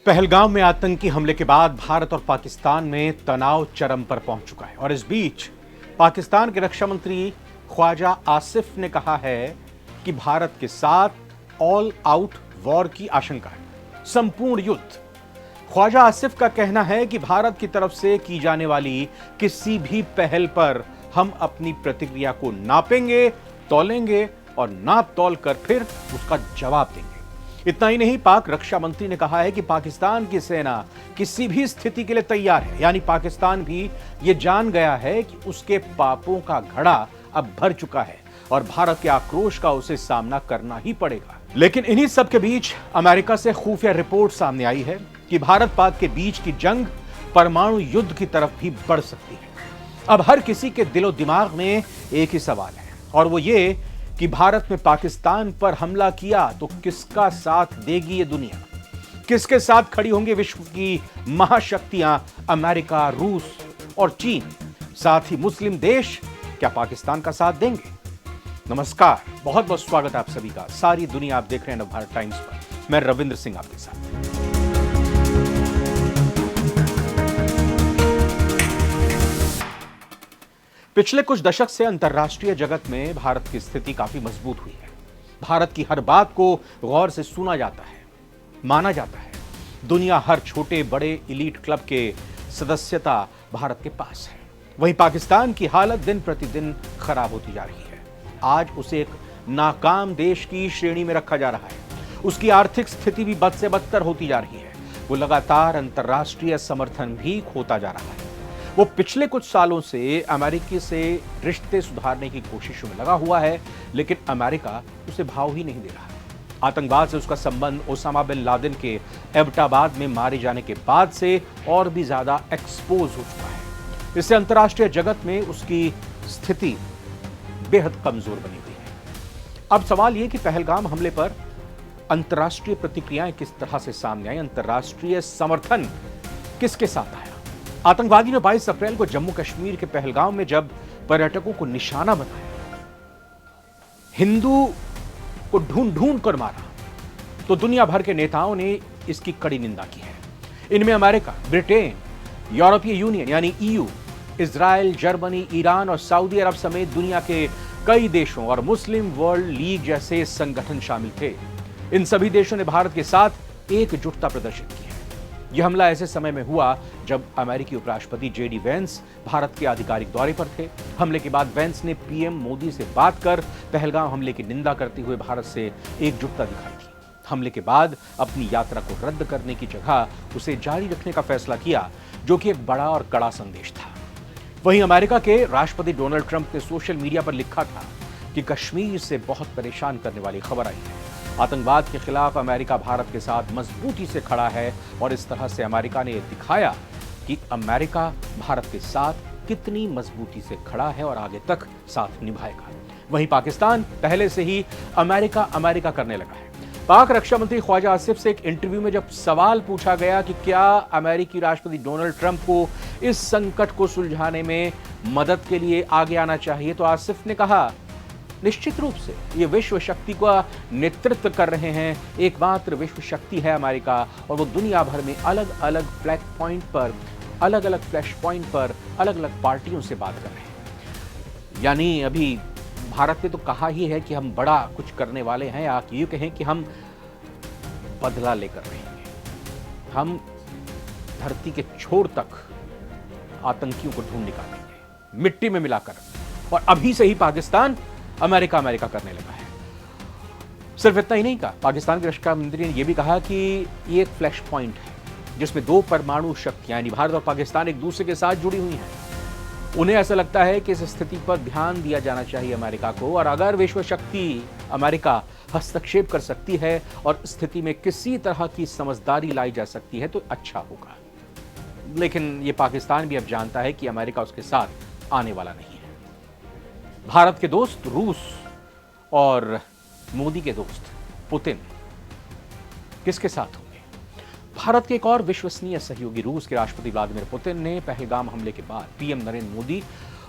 पहलगाम में आतंकी हमले के बाद भारत और पाकिस्तान में तनाव चरम पर पहुंच चुका है और इस बीच पाकिस्तान के रक्षा मंत्री ख्वाजा आसिफ ने कहा है कि भारत के साथ ऑल आउट वॉर की आशंका है, संपूर्ण युद्ध। ख्वाजा आसिफ का कहना है कि भारत की तरफ से की जाने वाली किसी भी पहल पर हम अपनी प्रतिक्रिया को नापेंगे, तौलेंगे और नाप तौल कर फिर उसका जवाब देंगे। इतना ही नहीं, पाक रक्षा मंत्री ने कहा है कि पाकिस्तान की सेना किसी भी स्थिति के लिए तैयार है। यानी पाकिस्तान भी यह जान गया है कि उसके पापों का घड़ा अब भर चुका है और भारत के आक्रोश का उसे सामना करना ही पड़ेगा। लेकिन इन्हीं सब के बीच अमेरिका से खुफिया रिपोर्ट सामने आई है कि भारत पाक के बीच की जंग परमाणु युद्ध की तरफ भी बढ़ सकती है। अब हर किसी के दिलो दिमाग में एक ही सवाल है और वो ये कि भारत में पाकिस्तान पर हमला किया तो किसका साथ देगी ये दुनिया, किसके साथ खड़ी होंगी विश्व की महाशक्तियां अमेरिका, रूस और चीन, साथ ही मुस्लिम देश क्या पाकिस्तान का साथ देंगे। नमस्कार, बहुत बहुत स्वागत है आप सभी का। सारी दुनिया आप देख रहे हैं नवभारत टाइम्स पर। मैं रविंद्र सिंह आपके साथ। पिछले कुछ दशक से अंतर्राष्ट्रीय जगत में भारत की स्थिति काफी मजबूत हुई है। भारत की हर बात को गौर से सुना जाता है, माना जाता है। दुनिया हर छोटे बड़े इलीट क्लब के सदस्यता भारत के पास है। वहीं पाकिस्तान की हालत दिन प्रतिदिन खराब होती जा रही है। आज उसे एक नाकाम देश की श्रेणी में रखा जा रहा है। उसकी आर्थिक स्थिति भी बद से बदतर होती जा रही है। वो लगातार अंतर्राष्ट्रीय समर्थन भी खोता जा रहा है। वो पिछले कुछ सालों से अमेरिका से रिश्ते सुधारने की कोशिशों में लगा हुआ है, लेकिन अमेरिका उसे भाव ही नहीं दे रहा। आतंकवाद से उसका संबंध ओसामा बिन लादेन के एबटाबाद में मारे जाने के बाद से और भी ज्यादा एक्सपोज हो चुका है। इससे अंतर्राष्ट्रीय जगत में उसकी स्थिति बेहद कमजोर बनी हुई है। अब सवाल यह कि पहलगाम हमले पर अंतर्राष्ट्रीय प्रतिक्रियाएं किस तरह से सामने आई, अंतर्राष्ट्रीय समर्थन किसके साथ आया। आतंकवादी ने 22 अप्रैल को जम्मू कश्मीर के पहलगाम में जब पर्यटकों को निशाना बनाया, हिंदू को ढूंढ ढूंढ कर मारा, तो दुनिया भर के नेताओं ने इसकी कड़ी निंदा की है। इनमें अमेरिका, ब्रिटेन, यूरोपीय यूनियन यानी ईयू, इजराइल, जर्मनी, ईरान और सऊदी अरब समेत दुनिया के कई देशों और मुस्लिम वर्ल्ड लीग जैसे संगठन शामिल थे। इन सभी देशों ने भारत के साथ एकजुटता प्रदर्शित की है। यह हमला ऐसे समय में हुआ जब अमेरिकी उपराष्ट्रपति जेडी वेंस भारत के आधिकारिक दौरे पर थे। हमले के बाद वेंस ने पीएम मोदी से बात कर पहलगाम हमले की निंदा करते हुए भारत से एकजुटता दिखाई थी। हमले के बाद अपनी यात्रा को रद्द करने की जगह उसे जारी रखने का फैसला किया, जो कि एक बड़ा और कड़ा संदेश था। वहीं अमेरिका के राष्ट्रपति डोनाल्ड ट्रंप ने सोशल मीडिया पर लिखा था कि कश्मीर से बहुत परेशान करने वाली खबर आई है। आतंकवाद के खिलाफ अमेरिका भारत के साथ मजबूती से खड़ा है और इस तरह से अमेरिका ने दिखाया कि अमेरिका भारत के साथ कितनी मजबूती से खड़ा है और आगे तक साथ निभाएगा। वहीं पाकिस्तान पहले से ही अमेरिका करने लगा है। पाक रक्षा मंत्री ख्वाजा आसिफ से एक इंटरव्यू में जब सवाल पूछा गया कि क्या अमेरिकी राष्ट्रपति डोनाल्ड ट्रंप को इस संकट को सुलझाने में मदद के लिए आगे आना चाहिए, तो आसिफ ने कहा, निश्चित रूप से ये विश्व शक्ति का नेतृत्व कर रहे हैं। एकमात्र विश्व शक्ति है अमेरिका और वो दुनिया भर में अलग अलग फ्लैश पॉइंट पर अलग अलग पार्टियों से बात कर रहे हैं। यानी अभी भारत ने तो कहा ही है कि हम बड़ा कुछ करने वाले हैं, या यूं कहें कि हम बदला लेकर रहेंगे। हम धरती के छोर तक आतंकियों को ढूंढ निकालेंगे, मिट्टी में मिलाकर। और अभी से ही पाकिस्तान अमेरिका करने लगा है। सिर्फ इतना ही नहीं कहा, पाकिस्तान के रक्षा मंत्री ने यह भी कहा कि ये एक फ्लैश पॉइंट है जिसमें दो परमाणु शक्तियां यानी भारत और पाकिस्तान एक दूसरे के साथ जुड़ी हुई हैं। उन्हें ऐसा लगता है कि इस स्थिति पर ध्यान दिया जाना चाहिए अमेरिका को, और अगर विश्व शक्ति अमेरिका हस्तक्षेप कर सकती है और स्थिति में किसी तरह की समझदारी लाई जा सकती है तो अच्छा होगा। लेकिन ये पाकिस्तान भी अब जानता है कि अमेरिका उसके साथ आने वाला नहीं है। भारत के दोस्त रूस और मोदी के दोस्त पुतिन किसके साथ होंगे? भारत के एक और विश्वसनीय सहयोगी रूस के राष्ट्रपति व्लादिमीर पुतिन ने पहलगाम हमले के बाद पीएम नरेंद्र मोदी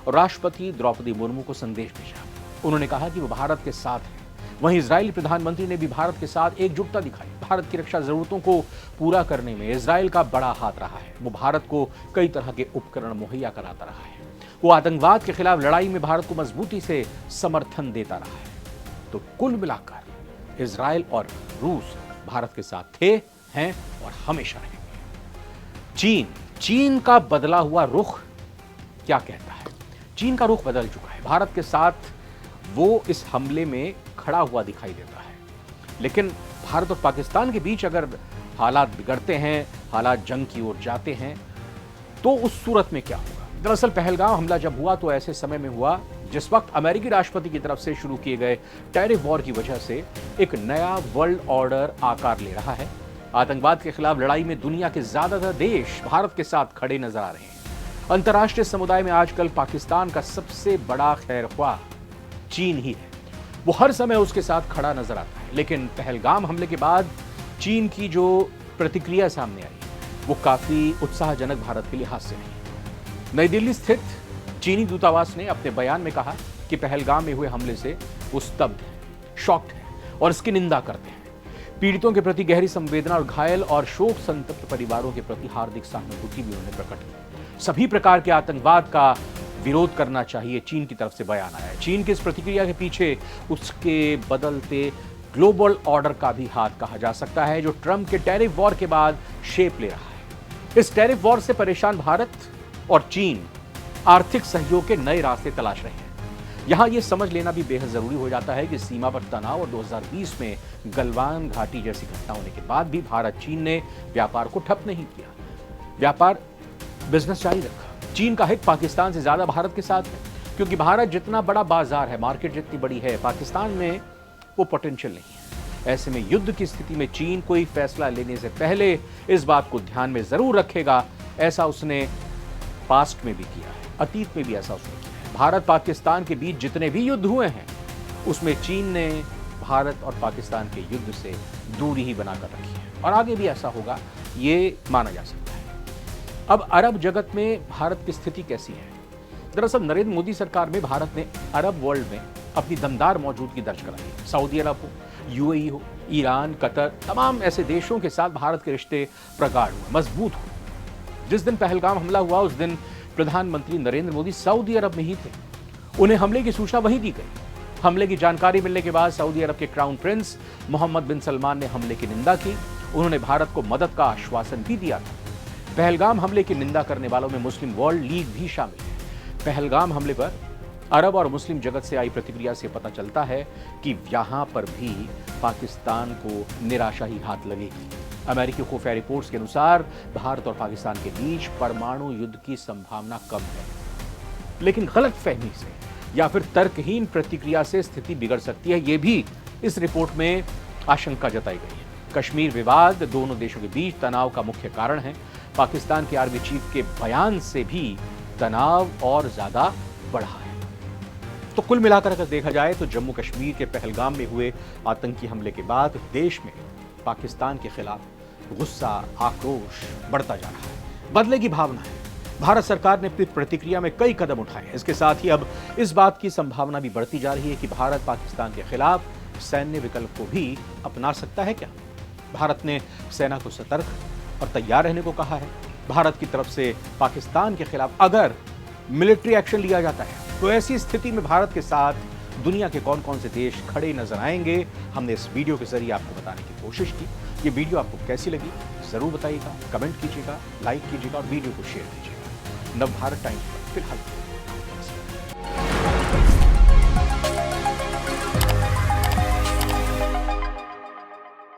और राष्ट्रपति द्रौपदी मुर्मू को संदेश भेजा। उन्होंने कहा कि वो भारत के साथ हैं वहीं इजरायली प्रधानमंत्री ने भी भारत के साथ एकजुटता दिखाई। भारत की रक्षा जरूरतों को पूरा करने में इजरायल का बड़ा हाथ रहा है। वो भारत को कई तरह के उपकरण मुहैया कराता रहा है। वो आतंकवाद के खिलाफ लड़ाई में भारत को मजबूती से समर्थन देता रहा है। तो कुल मिलाकर इजरायल और रूस भारत के साथ थे, हैं और हमेशा रहेंगे। चीन का बदला हुआ रुख क्या कहता है? चीन का रुख बदल चुका है। भारत के साथ वो इस हमले में खड़ा हुआ दिखाई देता है। लेकिन भारत और पाकिस्तान के बीच अगर हालात बिगड़ते हैं, हालात जंग की ओर जाते हैं, तो उस सूरत में क्या होगा? दरअसल पहलगाम हमला जब हुआ तो ऐसे समय में हुआ जिस वक्त अमेरिकी राष्ट्रपति की तरफ से शुरू किए गए टैरिफ वॉर की वजह से एक नया वर्ल्ड ऑर्डर आकार ले रहा है। आतंकवाद के खिलाफ लड़ाई में दुनिया के ज्यादातर देश भारत के साथ खड़े नजर आ रहे हैं। अंतर्राष्ट्रीय समुदाय में आजकल पाकिस्तान का सबसे बड़ा खैरख्वाह चीन ही है। वो हर समय उसके साथ खड़ा नजर आता है। लेकिन पहलगाम हमले के बाद चीन की जो प्रतिक्रिया सामने आई वो काफी उत्साहजनक भारत के लिहाज से नहीं। नई दिल्ली स्थित चीनी दूतावास ने अपने बयान में कहा कि पहलगाम में हुए हमले से वो स्तब्ध है, शॉक्ड है और इसकी निंदा करते हैं। पीड़ितों के प्रति गहरी संवेदना और घायल और शोक संतप्त परिवारों के प्रति हार्दिक सहानुभूति भी उन्होंने प्रकट की। सभी प्रकार के आतंकवाद का विरोध करना चाहिए, चीन की तरफ से बयान आया है। चीन की इस प्रतिक्रिया के पीछे उसके बदलते ग्लोबल ऑर्डर का भी हाथ कहा जा सकता है, जो ट्रंप के टैरिफ वॉर के बाद शेप ले रहा है। इस टैरिफ वॉर से परेशान भारत और चीन आर्थिक सहयोग के नए रास्ते तलाश रहे हैं। यहां यह समझ लेना भी बेहद जरूरी हो जाता है कि सीमा पर तनाव और 2020 में गलवान घाटी जैसी घटना होने के बाद भी भारत चीन ने व्यापार को ठप नहीं किया, व्यापार बिजनेस जारी रखा। चीन का हित पाकिस्तान से ज्यादा भारत के साथ है, क्योंकि भारत जितना बड़ा बाजार है, मार्केट जितनी बड़ी है, पाकिस्तान में वो पोटेंशियल नहीं है। ऐसे में युद्ध की स्थिति में चीन कोई फैसला लेने से पहले इस बात को ध्यान में जरूर रखेगा। ऐसा उसने पास्ट में भी किया है, अतीत में भी ऐसा उसने किया है। भारत पाकिस्तान के बीच जितने भी युद्ध हुए हैं उसमें चीन ने भारत और पाकिस्तान के युद्ध से दूरी ही बनाकर रखी है और आगे भी ऐसा होगा, ये माना जा सकता है। अब अरब जगत में भारत की स्थिति कैसी है? दरअसल नरेंद्र मोदी सरकार में भारत ने अरब वर्ल्ड में अपनी दमदार मौजूदगी दर्ज कराई है। सऊदी अरब हो, यूएई हो, ईरान, कतर, तमाम ऐसे देशों के साथ भारत के रिश्ते प्रगाढ़ हुए, मजबूत हुए। जिस दिन पहलगाम हमला हुआ उस दिन प्रधानमंत्री नरेंद्र मोदी सऊदी अरब में ही थे। उन्हें हमले की सूचना वहीं दी गई। हमले की जानकारी मिलने के बाद सऊदी अरब के क्राउन प्रिंस मोहम्मद बिन सलमान ने हमले की निंदा की। उन्होंने भारत को मदद का आश्वासन भी दिया था। पहलगाम हमले की निंदा करने वालों में मुस्लिम वर्ल्ड लीग भी शामिल है। पहलगाम हमले पर अरब और मुस्लिम जगत से आई प्रतिक्रिया से पता चलता है कि यहां पर भी पाकिस्तान को निराशा ही हाथ लगेगी। अमेरिकी खुफिया रिपोर्ट्स के अनुसार भारत और पाकिस्तान के बीच परमाणु युद्ध की संभावना कम है, लेकिन गलतफहमी से या फिर तर्कहीन प्रतिक्रिया से स्थिति बिगड़ सकती है, यह भी इस रिपोर्ट में आशंका जताई गई है। कश्मीर विवाद दोनों देशों के बीच तनाव का मुख्य कारण है। पाकिस्तान के आर्मी चीफ के बयान से भी तनाव और ज्यादा बढ़ा है। तो कुल मिलाकर अगर देखा जाए तो जम्मू कश्मीर के पहलगाम में हुए आतंकी हमले के बाद देश में पाकिस्तान के खिलाफ गुस्सा, आक्रोश बढ़ता जा रहा है। बदले की भावना है। भारत सरकार ने अपनी प्रतिक्रिया में कई कदम उठाए हैं। इसके साथ ही अब इस बात की संभावना भी बढ़ती जा रही है कि भारत पाकिस्तान के खिलाफ सैन्य विकल्प को भी अपना सकता है क्या? भारत ने सेना को सतर्क और तैयार रहने को कहा है। भारत की तरफ से पाकिस्तान के खिलाफ अगर मिलिट्री एक्शन लिया जाता है तो ऐसी स्थिति में भारत के साथ दुनिया के कौन कौन से देश खड़े नजर आएंगे, हमने इस वीडियो के जरिए आपको बताने की कोशिश की। ये वीडियो आपको कैसी लगी जरूर बताइएगा, कमेंट कीजिएगा, लाइक कीजिएगा और वीडियो को शेयर कीजिएगा। नवभारत टाइम्स पर फिलहाल